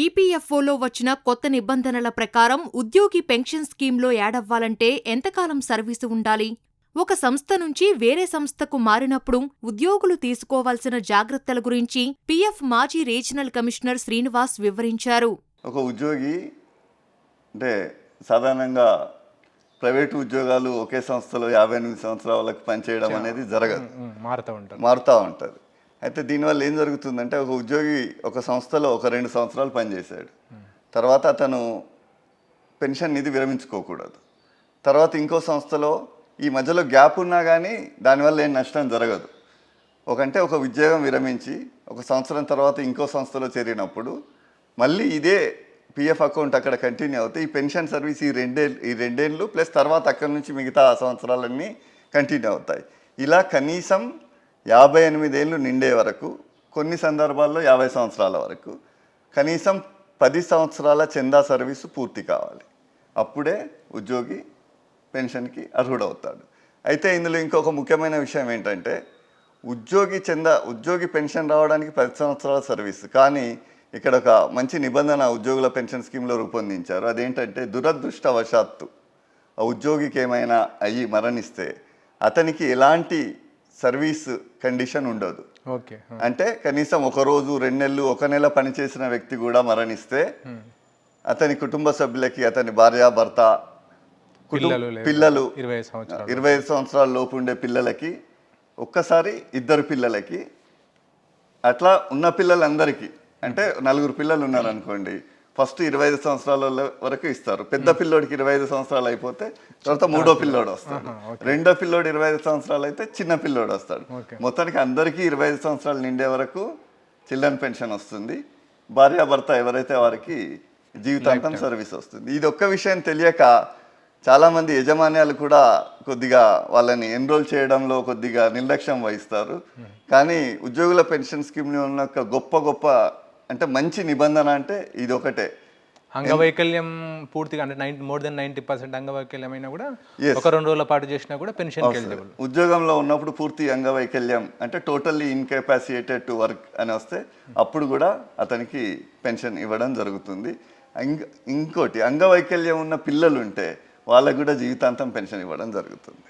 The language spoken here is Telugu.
ఈపీఎఫ్ఓలో వచ్చిన కొత్త నిబంధనల ప్రకారం ఉద్యోగి పెన్షన్ స్కీమ్లో యాడవ్వాలంటే ఎంతకాలం సర్వీసు ఉండాలి? ఒక సంస్థ నుంచి వేరే సంస్థకు మారినప్పుడు ఉద్యోగులు తీసుకోవాల్సిన జాగ్రత్తల గురించి పీఎఫ్ మాజీ రీజనల్ కమిషనర్ శ్రీనివాస్ వివరించారు. ఒక ఉద్యోగి అంటే సాధారణంగా ప్రైవేటు ఉద్యోగాలు ఒకే సంస్థలో 58 సంవత్సరాల వరకు పనిచేయడం అనేది జరగదు, మారుతూ ఉంటుంది. అయితే దీనివల్ల ఏం జరుగుతుందంటే ఒక ఉద్యోగి ఒక సంస్థలో ఒక 2 సంవత్సరాలు పనిచేశాడు, తర్వాత అతను పెన్షన్ నిధి విరమించుకోకూడదు. తర్వాత ఇంకో సంస్థలో ఈ మధ్యలో గ్యాప్ ఉన్నా కానీ దానివల్ల ఏం నష్టం జరగదు. ఒక ఉద్యోగం విరమించి ఒక సంవత్సరం తర్వాత ఇంకో సంస్థలో చేరినప్పుడు మళ్ళీ ఇదే పిఎఫ్ అకౌంట్ అక్కడ కంటిన్యూ అవుతాయి. ఈ పెన్షన్ సర్వీస్ ఈ రెండేళ్ళు ప్లస్ తర్వాత అక్కడి నుంచి మిగతా సంవత్సరాలన్నీ కంటిన్యూ అవుతాయి. ఇలా కనీసం 58 ఏళ్ళు నిండే వరకు, కొన్ని సందర్భాల్లో 50 సంవత్సరాల వరకు, కనీసం 10 సంవత్సరాల చందా సర్వీసు పూర్తి కావాలి. అప్పుడే ఉద్యోగి పెన్షన్కి అర్హుడవుతాడు. అయితే ఇందులో ఇంకొక ముఖ్యమైన విషయం ఏంటంటే ఉద్యోగి పెన్షన్ రావడానికి 10 సంవత్సరాల సర్వీసు. కానీ ఇక్కడ ఒక మంచి నిబంధన ఉద్యోగుల పెన్షన్ స్కీమ్లో రూపొందించారు. అదేంటంటే దురదృష్టవశాత్తు ఆ ఉద్యోగికి ఏమైనా అయ్యి మరణిస్తే అతనికి ఎలాంటి సర్వీస్ కండిషన్ ఉండదు. అంటే కనీసం 1 రోజు 2 నెలలు 1 నెల పనిచేసిన వ్యక్తి కూడా మరణిస్తే అతని కుటుంబ సభ్యులకి, అతని భార్య భర్త పిల్లలు 25 సంవత్సరాల లోపు ఉండే పిల్లలకి, ఒక్కసారి 2 పిల్లలకి, అట్లా ఉన్న పిల్లలందరికీ, అంటే 4 పిల్లలు ఉన్నారనుకోండి, ఫస్ట్ 25 సంవత్సరాల వరకు ఇస్తారు. పెద్ద పిల్లోడికి 25 సంవత్సరాలు అయిపోతే తర్వాత 3వ పిల్లోడు వస్తాడు, 2వ పిల్లోడు 25 సంవత్సరాలు అయితే చిన్న పిల్లోడు వస్తాడు. మొత్తానికి అందరికీ 25 సంవత్సరాలు నిండే వరకు చిల్డ్రన్ పెన్షన్ వస్తుంది. భార్యాభర్త ఎవరైతే వారికి జీవితాంతం సర్వీస్ వస్తుంది. ఇది ఒక్క విషయం తెలియక చాలామంది యజమాన్యాలు కూడా కొద్దిగా వాళ్ళని ఎన్రోల్ చేయడంలో కొద్దిగా నిర్లక్ష్యం వహిస్తారు. కానీ ఉద్యోగుల పెన్షన్ స్కీమ్లో ఉన్న గొప్ప అంటే మంచి నిబంధన అంటే ఇది ఒకటే. అంగవైకల్యం పూర్తిగా అంటే మోర్ దెన్ 90% అంగవైకల్యం అయినా కూడా ఒక 2 రోజుల పాటు చేసినా కూడా పెన్షన్ ఎలిజిబుల్. ఉద్యోగంలో ఉన్నప్పుడు పూర్తి అంగవైకల్యం అంటే టోటల్లీ ఇన్కెపాసియేటెడ్ టు వర్క్ అని వస్తే అప్పుడు కూడా అతనికి పెన్షన్ ఇవ్వడం జరుగుతుంది. ఇంకోటి, అంగవైకల్యం ఉన్న పిల్లలు ఉంటే వాళ్ళకు కూడా జీవితాంతం పెన్షన్ ఇవ్వడం జరుగుతుంది.